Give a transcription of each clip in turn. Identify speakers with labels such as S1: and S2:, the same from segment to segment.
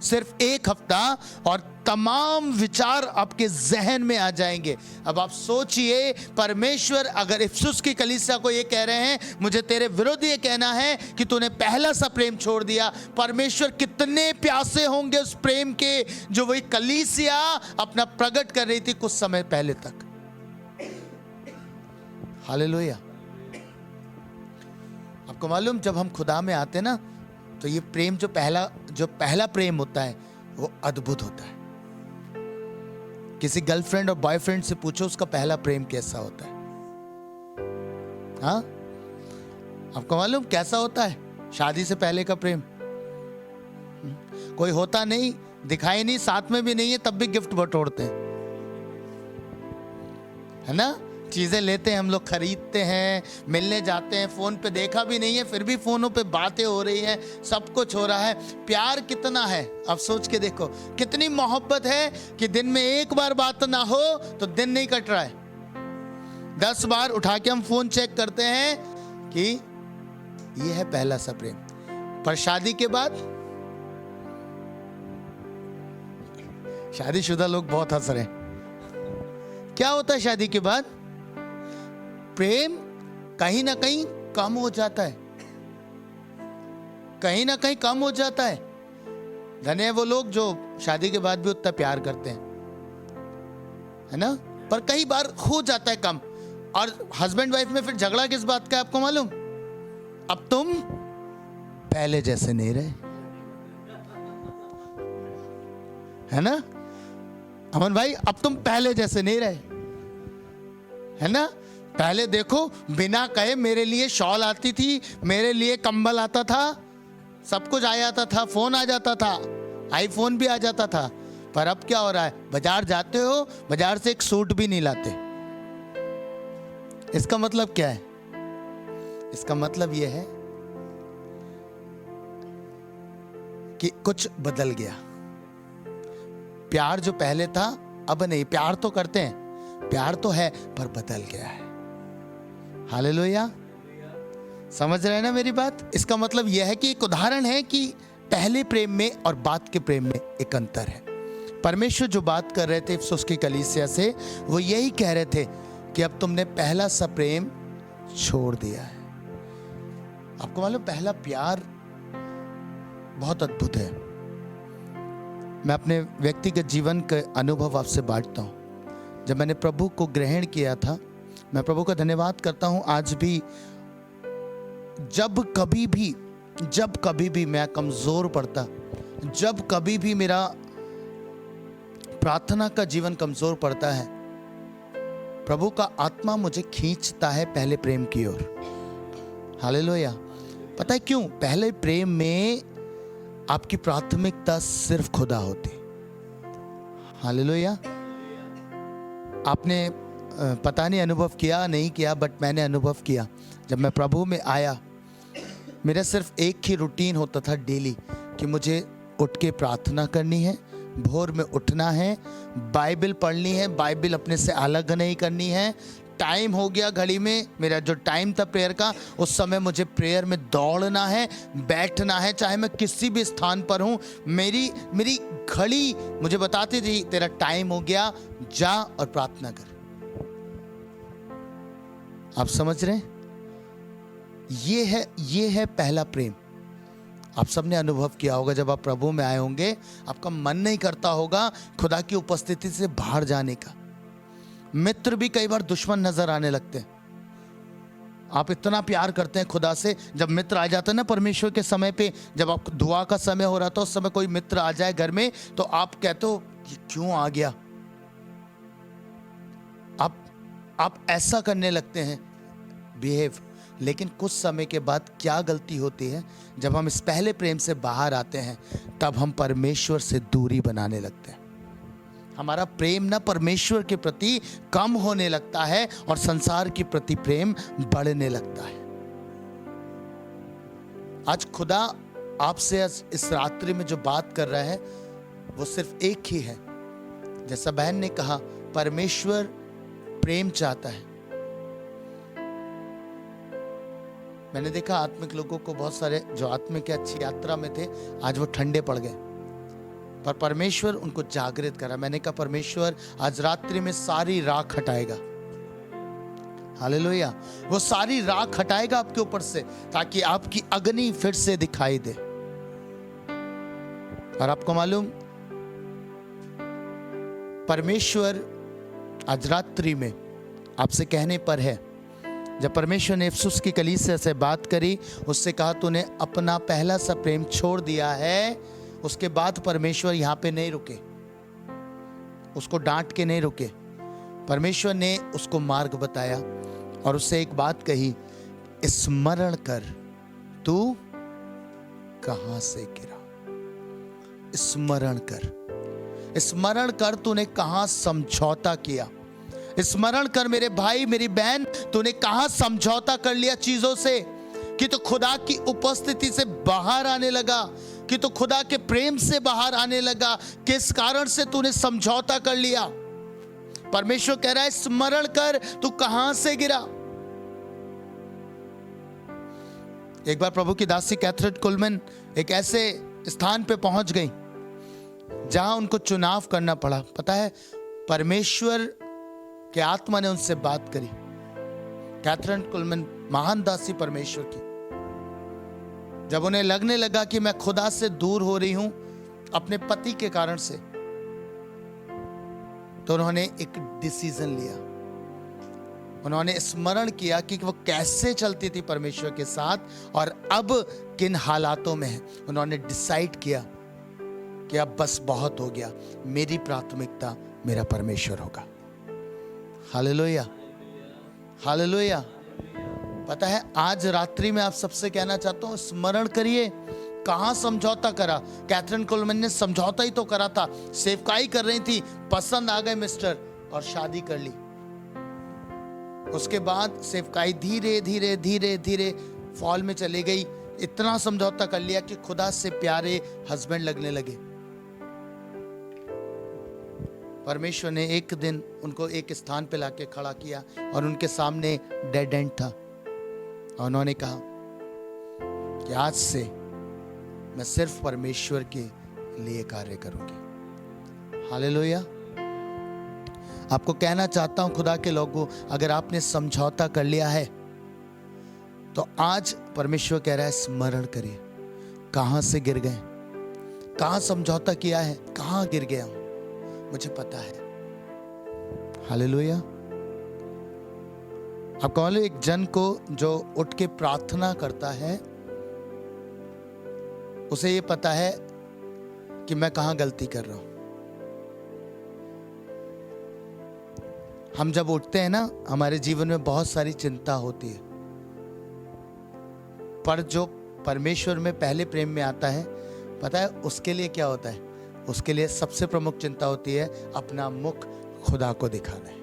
S1: सिर्फ एक हफ्ता और तमाम विचार आपके जहन में आ जाएंगे। अब आप सोचिए, परमेश्वर अगर इफिसुस की कलीसिया को ये कह रहे हैं, मुझे तेरे विरुद्ध ये कहना है कि तूने पहला सा प्रेम छोड़ दिया, परमेश्वर कितने प्यासे होंगे उस प्रेम के जो वही कलीसिया अपना प्रकट कर रही थी कुछ समय पहले तक। हालेलुया। आपको मालूम, जब हम खुदा में आते ना, तो ये प्रेम जो पहला प्रेम होता है वो अद्भुत होता है। किसी गर्लफ्रेंड और बॉयफ्रेंड से पूछो उसका पहला प्रेम कैसा होता है। हाँ, आपको मालूम कैसा होता है शादी से पहले का प्रेम? कोई होता नहीं, दिखाई नहीं, साथ में भी नहीं है, तब भी गिफ्ट बटोरते हैं, है ना। चीजें लेते हैं हम लोग, खरीदते हैं, मिलने जाते हैं, फोन पे देखा भी नहीं है फिर भी फोनों पे बातें हो रही हैं, सब कुछ हो रहा है। प्यार कितना है, अब सोच के देखो, कितनी मोहब्बत है कि दिन में एक बार बात ना हो तो दिन नहीं कट रहा है। 10 बार उठा के हम फोन चेक करते हैं कि ये है पहला सा प्रेम। पर शादी के बाद, शादीशुदा लोग बहुत हंस रहे हैं, क्या होता है शादी के बाद? प्रेम कहीं ना कहीं कम हो जाता है, कहीं ना कहीं कम हो जाता है। धन्य है वो लोग जो शादी के बाद भी उतना प्यार करते हैं, है ना। पर कई बार हो जाता है कम। और हस्बैंड वाइफ में फिर झगड़ा किस बात का है आपको मालूम? अब तुम पहले जैसे नहीं रहे, है ना अमन भाई, अब तुम पहले जैसे नहीं रहे, है ना। पहले देखो, बिना कहे मेरे लिए शॉल आती थी, मेरे लिए कंबल आता था, सब कुछ आ जाता था, फोन आ जाता था, आईफोन भी आ जाता था। पर अब क्या हो रहा है? बाजार जाते हो, बाजार से एक सूट भी नहीं लाते। इसका मतलब क्या है? इसका मतलब यह है कि कुछ बदल गया। प्यार जो पहले था अब नहीं। प्यार तो करते हैं, प्यार तो है, पर बदल गया है। हालेलुया, समझ रहे हैं ना मेरी बात? इसका मतलब यह है कि एक उदाहरण है कि पहले प्रेम में और बाद के प्रेम में एक अंतर है। परमेश्वर जो बात कर रहे थे इफिसुस की कलीसिया से, वो यही कह रहे थे कि अब तुमने पहला सा प्रेम छोड़ दिया है। आपको मालूम, पहला प्यार बहुत अद्भुत है। मैं अपने व्यक्तिगत जीवन के अनुभव आपसे बांटता हूँ। जब मैंने प्रभु को ग्रहण किया था, मैं प्रभु का धन्यवाद करता हूँ आज भी। जब कभी भी मैं कमजोर पड़ता, जब कभी भी मेरा प्रार्थना का जीवन कमजोर पड़ता है, प्रभु का आत्मा मुझे खींचता है पहले प्रेम की ओर। हालेलुया। पता है क्यों? पहले प्रेम में आपकी प्राथमिकता सिर्फ खुदा होती। हालेलुया। आपने पता नहीं अनुभव किया नहीं किया, बट मैंने अनुभव किया। जब मैं प्रभु में आया, मेरा सिर्फ एक ही रूटीन होता था डेली, कि मुझे उठ के प्रार्थना करनी है, भोर में उठना है, बाइबल पढ़नी है, बाइबल अपने से अलग नहीं करनी है। टाइम हो गया घड़ी में, मेरा जो टाइम था प्रेयर का, उस समय मुझे प्रेयर में दौड़ना है, बैठना है, चाहे मैं किसी भी स्थान पर हूँ। मेरी घड़ी मुझे बताती थी तेरा टाइम हो गया, जा और प्रार्थना कर। आप समझ रहे हैं? ये है पहला प्रेम। आप सबने अनुभव किया होगा, जब आप प्रभु में आए होंगे, आपका मन नहीं करता होगा खुदा की उपस्थिति से बाहर जाने का। मित्र भी कई बार दुश्मन नजर आने लगते हैं। आप इतना प्यार करते हैं खुदा से, जब मित्र आ जाते हैं ना परमेश्वर के समय पे, जब आप दुआ का समय हो रहा था, उस समय कोई मित्र आ जाए घर में, तो आप कहते हो ये क्यों आ गया। आप ऐसा करने लगते हैं, बिहेव। लेकिन कुछ समय के बाद क्या गलती होती है? जब हम इस पहले प्रेम से बाहर आते हैं, तब हम परमेश्वर से दूरी बनाने लगते हैं। हमारा प्रेम ना परमेश्वर के प्रति कम होने लगता है और संसार के प्रति प्रेम बढ़ने लगता है। आज खुदा आपसे इस रात्रि में जो बात कर रहा है, वो सिर्फ एक ही है। जैसा बहन ने कहा, परमेश्वर प्रेम चाहता है। मैंने देखा आत्मिक लोगों को, बहुत सारे जो आत्मिक की अच्छी यात्रा में थे, आज वो ठंडे पड़ गए। पर परमेश्वर उनको जागृत करा। मैंने कहा परमेश्वर आज रात्रि में सारी राख हटाएगा। हालेलुया। वो सारी राख हटाएगा आपके ऊपर से, ताकि आपकी अग्नि फिर से दिखाई दे। और आपको मालूम, परमेश्वर आज रात्रि में आपसे कहने पर है। जब परमेश्वर ने इफिसुस की कलीसिया से बात करी, उससे कहा तूने अपना पहला सा प्रेम छोड़ दिया है। उसके बाद परमेश्वर यहां पे नहीं रुके, उसको डांट के नहीं रुके। परमेश्वर ने उसको मार्ग बताया और उससे एक बात कही, स्मरण कर तू कहां से गिरा। स्मरण कर, स्मरण कर तूने कहां समझौता किया। स्मरण कर मेरे भाई मेरी बहन, तूने कहां समझौता कर लिया चीजों से, कि तो खुदा की उपस्थिति से बाहर आने लगा, कि तो खुदा के प्रेम से बाहर आने लगा। किस कारण से तूने समझौता कर लिया। परमेश्वर कह रहा है स्मरण कर तू कहां से गिरा। एक बार प्रभु की दासी कैथरीन कुलमैन एक ऐसे स्थान पे पहुंच गई जहां उनको चुनाव करना पड़ा। पता है, परमेश्वर के आत्मा ने उनसे बात करी। कैथरीन कुलमैन महान दासी परमेश्वर की, जब उन्हें लगने लगा कि मैं खुदा से दूर हो रही हूं अपने पति के कारण से, तो उन्होंने एक डिसीजन लिया। उन्होंने स्मरण किया कि वो कैसे चलती थी परमेश्वर के साथ और अब किन हालातों में है। उन्होंने डिसाइड किया कि अब बस बहुत हो गया, मेरी प्राथमिकता मेरा परमेश्वर होगा। Hallelujah, hallelujah. पता है, आज रात्रि में आप सबसे कहना चाहता हूं, स्मरण करिए कहां समझौता करा। कैथरीन कुलमैन ने समझौता ही तो करा था। सेवकाई कर रही थी, पसंद आ गए मिस्टर और शादी कर ली। उसके बाद सेवकाई धीरे धीरे धीरे धीरे फॉल में चली गई। इतना समझौता कर लिया कि खुदा से प्यारे हस्बैंड लगने लगे। परमेश्वर ने एक दिन उनको एक स्थान पे लाके खड़ा किया और उनके सामने डेड एंड था। और उन्होंने कहा कि आज से मैं सिर्फ परमेश्वर के लिए कार्य करूंगी। हालेलुया। आपको कहना चाहता हूं खुदा के लोगों, अगर आपने समझौता कर लिया है तो आज परमेश्वर कह रहा है स्मरण करिए कहां से गिर गए, कहां समझौता किया है, कहां गिर गया हूं, मुझे पता है। हालेलुया। आपको मालूम, एक जन को जो उठ के प्रार्थना करता है उसे ये पता है कि मैं कहां गलती कर रहा हूं। हम जब उठते हैं ना, हमारे जीवन में बहुत सारी चिंता होती है, पर जो परमेश्वर में पहले प्रेम में आता है, पता है उसके लिए क्या होता है? उसके लिए सबसे प्रमुख चिंता होती है अपना मुख खुदा को दिखाना है।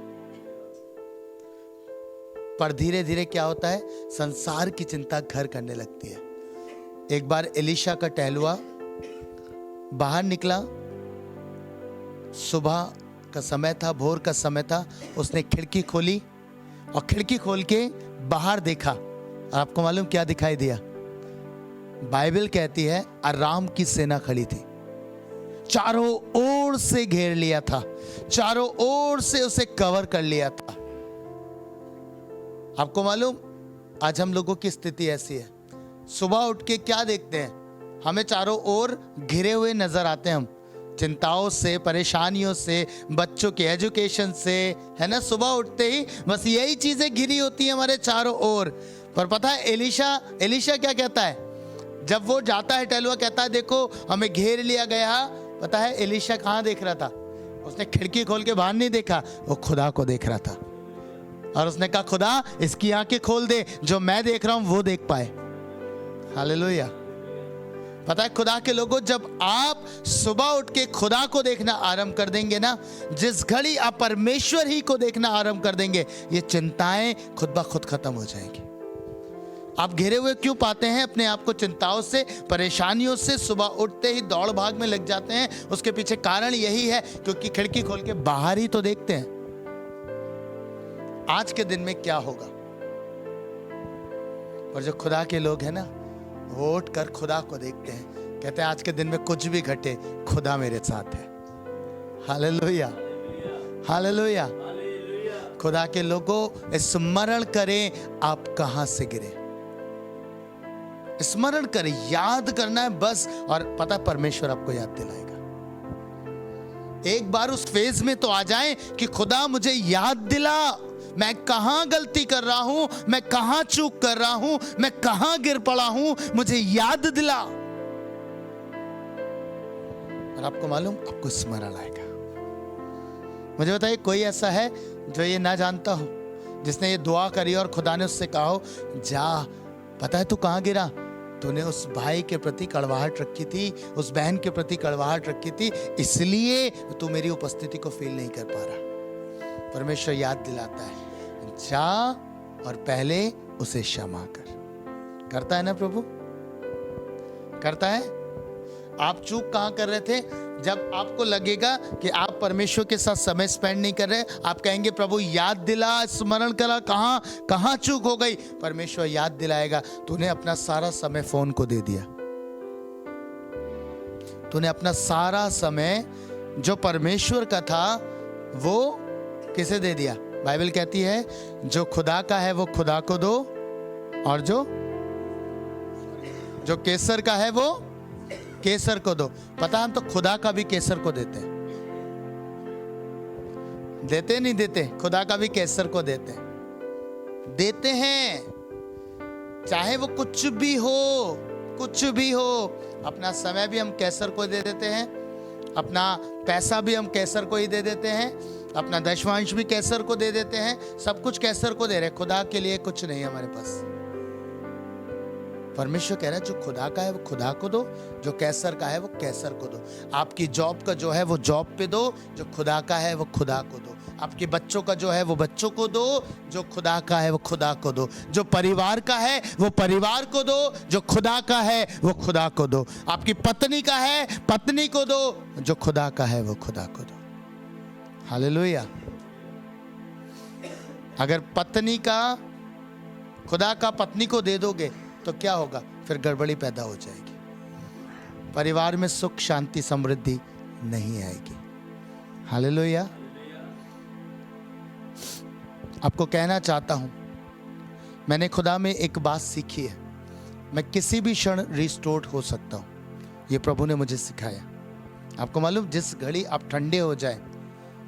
S1: पर धीरे धीरे क्या होता है, संसार की चिंता घर करने लगती है। एक बार एलीशा का टहलुआ बाहर निकला, सुबह का समय था, भोर का समय था। उसने खिड़की खोली और खिड़की खोल के बाहर देखा। आपको मालूम क्या दिखाई दिया? बाइबल कहती है अराम की सेना खड़ी थी, चारों ओर से घेर लिया था, चारों ओर से उसे कवर कर लिया था। आपको मालूम, आज हम लोगों की स्थिति ऐसी है, सुबह उठ के क्या देखते हैं? हमें चारों ओर घिरे हुए नजर आते हैं, हम चिंताओं से, परेशानियों से, बच्चों के एजुकेशन से, है ना। सुबह उठते ही बस यही चीजें घिरी होती हैं हमारे चारों ओर। पर पता है एलीशा क्या कहता है? जब वो जाता है टहलुआ, कहता है देखो हमें घेर लिया गया। पता है एलीशा कहां देख रहा था? उसने खिड़की खोल के बाहर नहीं देखा, वो खुदा को देख रहा था। और उसने कहा खुदा इसकी आंखें खोल दे, जो मैं देख रहा हूं वो देख पाए। हालेलुया। पता है खुदा के लोगों, जब आप सुबह उठ के खुदा को देखना आरंभ कर देंगे ना, जिस घड़ी आप परमेश्वर ही को देखना आरंभ कर देंगे, ये चिंताएं खुद ब खुद खत्म हो जाएंगी। आप घिरे हुए क्यों पाते हैं अपने आप को चिंताओं से, परेशानियों से? सुबह उठते ही दौड़ भाग में लग जाते हैं। उसके पीछे कारण यही है क्योंकि खिड़की खोल के बाहर ही तो देखते हैं आज के दिन में क्या होगा। और जो खुदा के लोग हैं ना, वो उठ कर खुदा को देखते हैं, कहते हैं आज के दिन में कुछ भी घटे, खुदा मेरे साथ है। Hallelujah, hallelujah. खुदा के लोगों, स्मरण करें आप कहां से गिरे। स्मरण करें, याद करना है बस। और पता परमेश्वर आपको याद दिलाएगा। एक बार उस फेज में तो आ जाएं कि खुदा मुझे याद दिला, मैं कहां गलती कर रहा हूं, मैं कहां चूक कर रहा हूं, मैं कहां गिर पड़ा हूं, मुझे याद दिला। और आपको मालूम, आपको स्मरण आएगा। मुझे बताइए, कोई ऐसा है जो ये ना जानता हो, जिसने ये दुआ करी और खुदा ने उससे कहा हो, जा, पता है तू कहां गिरा? तूने उस भाई के प्रति कड़वाहट रखी थी, उस बहन के प्रति कड़वाहट रखी थी, इसलिए तू मेरी उपस्थिति को फील नहीं कर पा रहा। परमेश्वर याद दिलाता है, जा और पहले उसे क्षमा कर। करता है ना प्रभु? करता है। आप चूक कहां कर रहे थे? जब आपको लगेगा कि आप परमेश्वर के साथ समय स्पेंड नहीं कर रहे, आप कहेंगे प्रभु याद दिला, स्मरण करा, कहां कहां चूक हो गई। परमेश्वर याद दिलाएगा, तूने अपना सारा समय फोन को दे दिया, तूने अपना सारा समय जो परमेश्वर का था वो किसे दे दिया? बाइबल कहती है जो खुदा का है वो खुदा को दो, और जो केसर का है वो केसर को दो। पता, हम तो खुदा का भी केसर को देते हैं। देते नहीं देते? खुदा का भी केसर को देते हैं। चाहे वो कुछ भी हो, कुछ भी हो। अपना समय भी हम केसर को दे देते हैं, अपना पैसा भी हम केसर को ही दे देते हैं, अपना दशमांश भी केसर को दे देते हैं। सब कुछ केसर को दे रहे, खुदा के लिए कुछ नहीं हमारे पास। परमेश्वर कह रहा है जो खुदा का है वो खुदा को दो, जो कैसर का है वो कैसर को दो। आपकी जॉब का जो है वो जॉब पे दो, जो खुदा का है वो खुदा को दो। आपके बच्चों का जो है वो बच्चों को दो, जो खुदा का है वो खुदा को दो। जो परिवार का है वो परिवार को दो, जो खुदा का है वो खुदा को दो। आपकी पत्नी का है पत्नी को दो, जो खुदा का है वो खुदा को दो। हालेलुया। अगर पत्नी का खुदा का पत्नी को दे दोगे तो क्या होगा? फिर गड़बड़ी पैदा हो जाएगी, परिवार में सुख शांति समृद्धि नहीं आएगी। हालेलुया। आपको कहना चाहता हूं, मैंने खुदा में एक बात सीखी है, मैं किसी भी क्षण रिस्टोर्ड हो सकता हूं। ये प्रभु ने मुझे सिखाया। आपको मालूम, जिस घड़ी आप ठंडे हो जाए,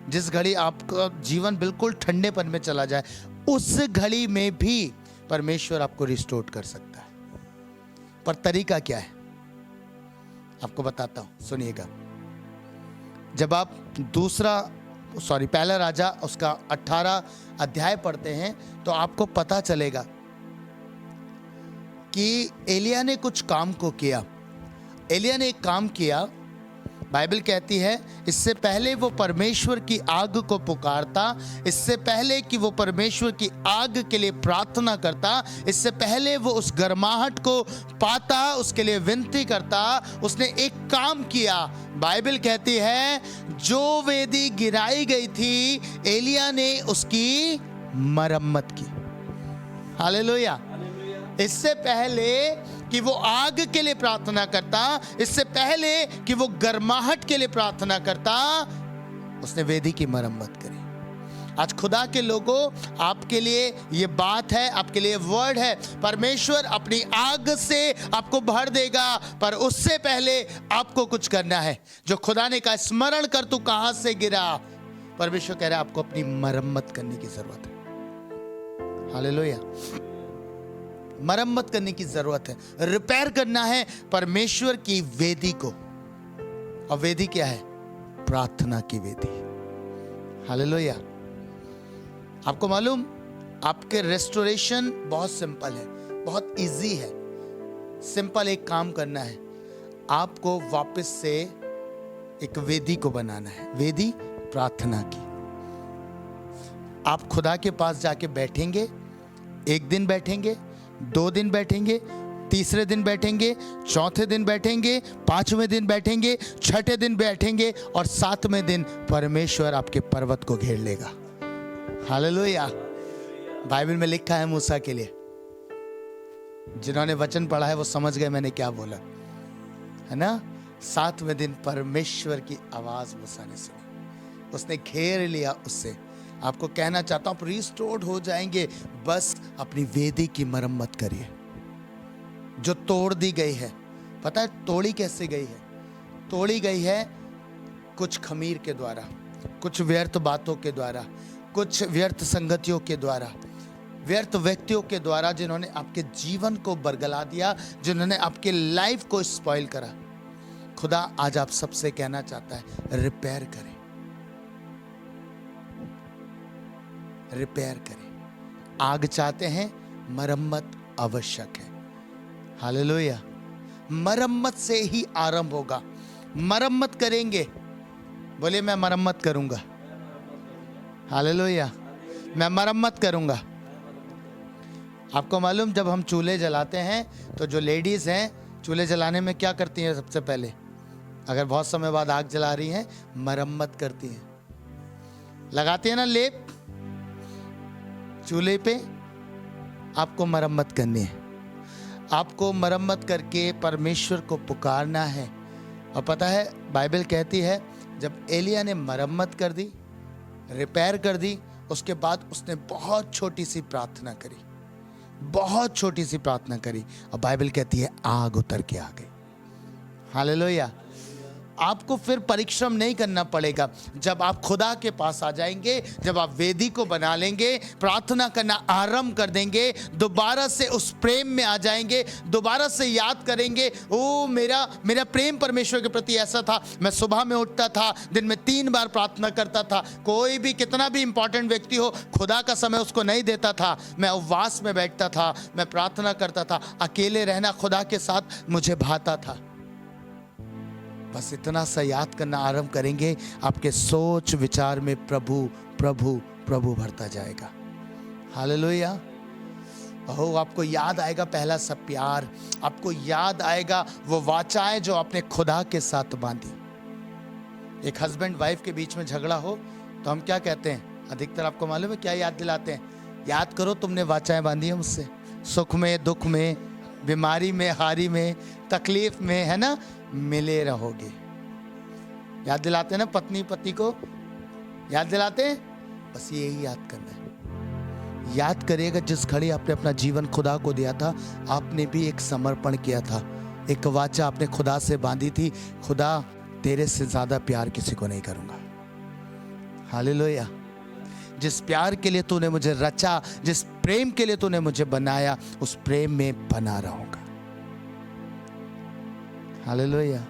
S1: जिस घड़ी आपका जीवन बिल्कुल ठंडेपन में चला जाए, उस घड़ी में भी परमेश्वर आपको रिस्टोर कर सकता है। पर तरीका क्या है आपको बताता हूं, सुनिएगा। जब आप पहला राजा उसका 18 अध्याय पढ़ते हैं तो आपको पता चलेगा कि एलिया ने कुछ काम को किया। एलिया ने एक काम किया, बाइबल कहती है इससे पहले वो परमेश्वर की आग को पुकारता, इससे पहले कि वो परमेश्वर की आग के लिए प्रार्थना करता, इससे पहले वो उस गर्माहट को पाता, उसके लिए विनती करता, उसने एक काम किया। बाइबल कहती है जो वेदी गिराई गई थी एलिया ने उसकी मरम्मत की। हालेलुया। इससे पहले कि वो आग के लिए प्रार्थना करता, इससे पहले कि वो गर्माहट के लिए प्रार्थना करता, उसने वेदी की मरम्मत करी। आज खुदा के लोगों, आपके लिए ये बात है, आपके लिए वर्ड है। परमेश्वर अपनी आग से आपको भर देगा, पर उससे पहले आपको कुछ करना है। जो खुदा ने कहा स्मरण कर तू कहां से गिरा, परमेश्वर कह रहा है आपको अपनी मरम्मत करने की जरूरत है। हालेलुया। मरम्मत करने की जरूरत है, रिपेयर करना है परमेश्वर की वेदी को। और वेदी क्या है? प्रार्थना की वेदी। हालेलुया। आपको मालूम, आपके रेस्टोरेशन बहुत सिंपल है, बहुत इजी है। सिंपल एक काम करना है, आपको वापस से एक वेदी को बनाना है, वेदी प्रार्थना की। आप खुदा के पास जाके बैठेंगे, एक दिन बैठेंगे, 2 दिन बैठेंगे, तीसरे दिन बैठेंगे, चौथे दिन बैठेंगे, 5वें दिन बैठेंगे, 6ठे दिन बैठेंगे और 7वें दिन परमेश्वर आपके पर्वत को घेर लेगा। हालेलुया। बाइबल में लिखा है मूसा के लिए, जिन्होंने वचन पढ़ा है वो समझ गए मैंने क्या बोला। है ना। 7वें दिन परमेश्वर की आवाज मूसा ने सुनी, उसने घेर लिया उससे। आपको कहना चाहता हूं, आप रिस्टोर्ड हो जाएंगे, बस अपनी वेदी की मरम्मत करिए जो तोड़ दी गई है। पता है तोड़ी कैसे गई है? तोड़ी गई है कुछ खमीर के द्वारा, कुछ व्यर्थ बातों के द्वारा, कुछ व्यर्थ संगतियों के द्वारा, व्यर्थ व्यक्तियों के द्वारा, जिन्होंने आपके जीवन को बरगला दिया, जिन्होंने आपके लाइफ को स्पॉइल करा। खुदा आज आप सबसे कहना चाहता है, रिपेयर करें, रिपेयर करें। आग चाहते हैं, मरम्मत आवश्यक है। हालेलुया। मरम्मत से ही आरंभ होगा। मरम्मत करेंगे, बोले मैं मरम्मत करूंगा। हालेलुया, मैं मरम्मत करूंगा। आपको मालूम, जब हम चूल्हे जलाते हैं तो जो लेडीज हैं चूल्हे जलाने में क्या करती हैं? सबसे पहले अगर बहुत समय बाद आग जला रही हैं, मरम्मत करती हैं, लगाती है ना लेप चूल्हे पे। आपको मरम्मत करनी है, आपको मरम्मत करके परमेश्वर को पुकारना है। और पता है बाइबल कहती है, जब एलिया ने मरम्मत कर दी, रिपेयर कर दी, उसके बाद उसने बहुत छोटी सी प्रार्थना करी, बहुत छोटी सी प्रार्थना करी, और बाइबल कहती है आग उतर के आ गई। हालेलुया। आपको फिर परिश्रम नहीं करना पड़ेगा। जब आप खुदा के पास आ जाएंगे, जब आप वेदी को बना लेंगे, प्रार्थना करना आरंभ कर देंगे, दोबारा से उस प्रेम में आ जाएंगे, दोबारा से याद करेंगे, ओ मेरा प्रेम परमेश्वर के प्रति ऐसा था, मैं सुबह में उठता था, दिन में 3 बार प्रार्थना करता था। कोई भी कितना भी इंपॉर्टेंट व्यक्ति हो, खुदा का समय उसको नहीं देता था। मैं उपवास में बैठता था, मैं प्रार्थना करता था, अकेले रहना खुदा के साथ मुझे भाता था। बस इतना सा याद करना आरंभ करेंगे, आपके सोच विचार में प्रभु प्रभु प्रभु भरता जाएगा। हालेलुया। ओह, आपको याद आएगा पहला सा प्यार, आपको याद आएगा वो वाचाएं जो आपने खुदा के साथ बांधी। एक हस्बैंड वाइफ के बीच में झगड़ा हो तो हम क्या कहते हैं? अधिकतर आपको मालूम है क्या याद दिलाते हैं? याद करो तुमने वाचाएं बांधी है मुझसे, सुख में दुख में, बीमारी में हारी में, तकलीफ में, है ना, मिले रहोगे। याद दिलाते हैं ना पत्नी पति को, याद दिलाते हैं। बस यही याद करना है। याद करिएगा, जिस घड़ी आपने अपना जीवन खुदा को दिया था, आपने भी एक समर्पण किया था, एक वाचा आपने खुदा से बांधी थी, खुदा तेरे से ज्यादा प्यार किसी को नहीं करूंगा। हालेलुया। जिस प्यार के लिए तूने मुझे रचा, जिस प्रेम के लिए तूने मुझे बनाया, उस प्रेम में बना रहूंगा। हालेलुया।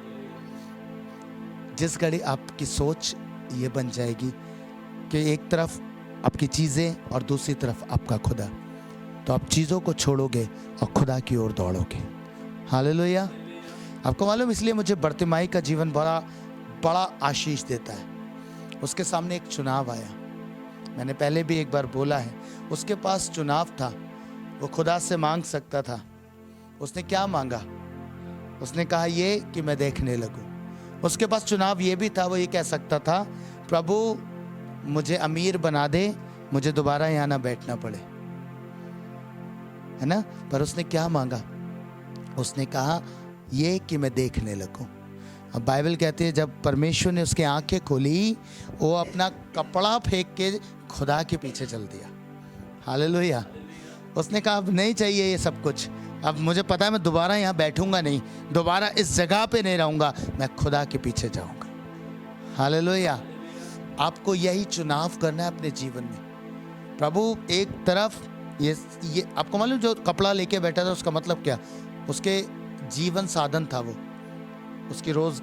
S1: जिस घड़ी आपकी सोच ये बन जाएगी कि एक तरफ आपकी चीजें और दूसरी तरफ आपका खुदा, तो आप चीजों को छोड़ोगे और खुदा की ओर दौड़ोगे। हालेलुया। आपको मालूम, इसलिए मुझे बर्तिमाई का जीवन बड़ा बड़ा आशीष देता है। उसके सामने एक चुनाव आया, मैंने पहले भी एक बार बोला है, उसके पास चुनाव था, वो खुदा से मांग सकता था। उसने क्या मांगा? उसने कहा ये कि मैं देखने लगूं। उसके पास चुनाव ये भी था, वो ये कह सकता था, प्रभु मुझे अमीर बना दे, मुझे दोबारा यहाँ ना बैठना पड़े, है ना। पर उसने क्या मांगा? उसने कहा ये कि मैं देखने लगूं। अब बाइबल कहती है जब परमेश्वर ने उसकी आंखें खोली, वो अपना कपड़ा फेंक के खुदा के पीछे चल दिया। हालेलुया। उसने कहा अब नहीं चाहिए ये सब कुछ, अब मुझे पता है मैं दोबारा यहाँ बैठूंगा नहीं, दोबारा इस जगह पे नहीं रहूंगा, मैं खुदा के पीछे जाऊंगा। हालेलुया। आपको यही चुनाव करना है अपने जीवन में। प्रभु एक तरफ ये आपको मालूम, जो कपड़ा लेके बैठा था उसका मतलब क्या? उसके जीवन साधन था, वो उसकी रोज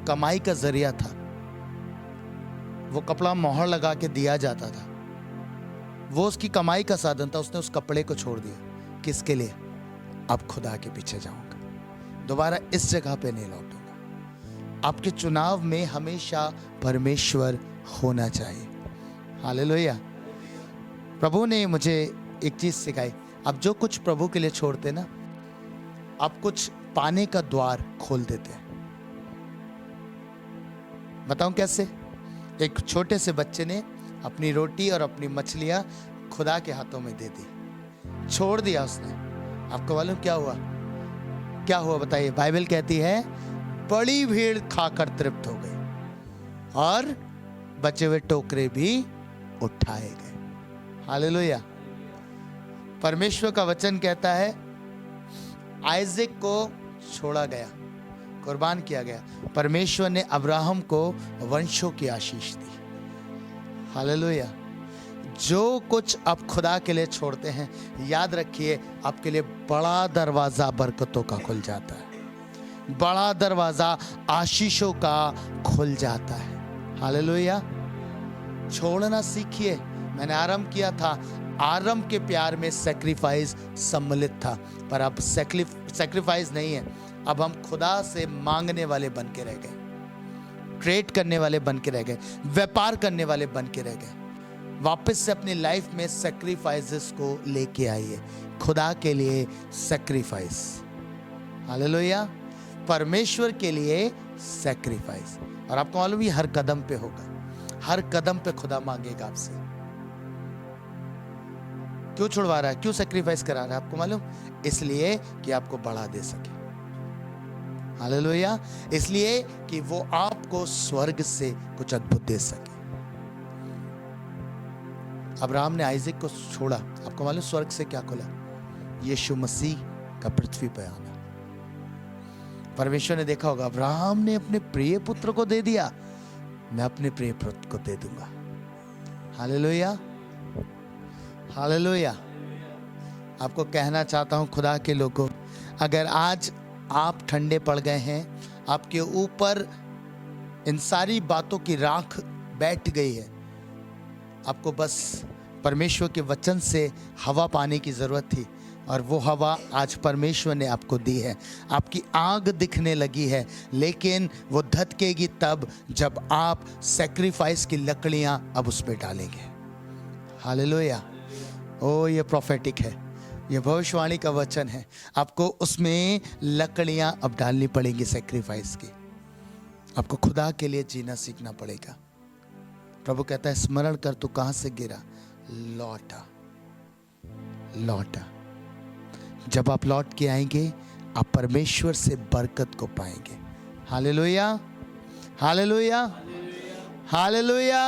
S1: कमाई का जरिया था। वो कपड़ा मोहर लगा के दिया जाता था, वो उसकी कमाई का साधन था। उसने उस कपड़े को छोड़ दिया, किसके लिए? अब खुदा के पीछे जाऊंगा, दोबारा इस जगह पे नहीं लौटूंगा। आपके चुनाव में हमेशा परमेश्वर होना चाहिए। हालेलुया। प्रभु ने मुझे एक चीज सिखाई, आप जो कुछ प्रभु के लिए छोड़ते ना, आप कुछ पाने का द्वार खोल देते हैं। बताऊं कैसे? एक छोटे से बच्चे ने अपनी रोटी और अपनी मछलियां खुदा के हाथों में दे दी, छोड़ दिया उसने। आपको मालूम क्या हुआ? क्या हुआ बताइए? बाइबल कहती है बड़ी भीड़ खाकर तृप्त हो गई और बचे हुए टोकरे भी उठाए गए। हालेलुया। परमेश्वर का वचन कहता है आइजक को छोड़ा गया, कुर्बान किया गया। परमेश्वर ने अब्राहम को वंशों की आशीष दी। हालेलुया। जो कुछ आप खुदा के लिए छोड़ते हैं, याद रखिए आपके लिए बड़ा दरवाजा बरकतों का खुल जाता है, बड़ा दरवाजा आशीषों का खुल जाता है। हालेलुया। छोड़ना सीखिए। मैंने आरंभ किया था, आरंभ के प्यार में सैक्रिफाइस सम्मिलित था, पर अब सैक्रिफाइस नहीं है। अब हम खुदा से मांगने वाले बन के रह गए, ट्रेड करने वाले बन के रह गए, व्यापार करने वाले बन के रह गए। वापस से अपनी लाइफ में सैक्रिफाइसेस को लेके आइए, खुदा के लिए सैक्रिफाइस। हालेलुया। परमेश्वर के लिए सैक्रिफाइस। और आपको मालूम ये हर कदम पे होगा, हर कदम पे खुदा मांगेगा आपसे। क्यों छुड़वा रहा है, क्यों सैक्रिफाइस करा रहा है आपको मालूम? इसलिए कि आपको बढ़ा दे सके। हालेलुया। इसलिए कि वो आपको स्वर्ग से कुछ अद्भुत दे सके। अब्राहम ने आइजक को छोड़ा, आपको मालूम स्वर्ग से क्या खुला? यीशु मसीह का पृथ्वी पर आना। परमेश्वर ने देखा होगा अब्राहम ने अपने प्रिय पुत्र को दे दिया, मैं अपने प्रिय पुत्र को दे दूंगा। हालेलुया। हालेलुया। आपको कहना चाहता हूं खुदा के लोगों, अगर आज आप ठंडे पड़ गए हैं, आपके ऊपर इन सारी बातों की राख बैठ गई है, आपको बस परमेश्वर के वचन से हवा पाने की जरूरत थी, और वो हवा आज परमेश्वर ने आपको दी है। आपकी आग दिखने लगी है, लेकिन वो धधकेगी तब जब आप सैक्रिफाइस की लकड़ियां अब उस पर डालेंगे। हालेलुया। ओ ये प्रोफेटिक है, ये भविष्यवाणी का वचन है। आपको उसमें लकड़ियां अब डालनी पड़ेंगी सैक्रिफाइस की। आपको खुदा के लिए जीना सीखना पड़ेगा। प्रभु कहता है स्मरण कर तू कहां से गिरा, लौटा लौटा। जब आप लौट के आएंगे आप परमेश्वर से बरकत को पाएंगे। हालेलुया। हालेलुया। हालेलुया।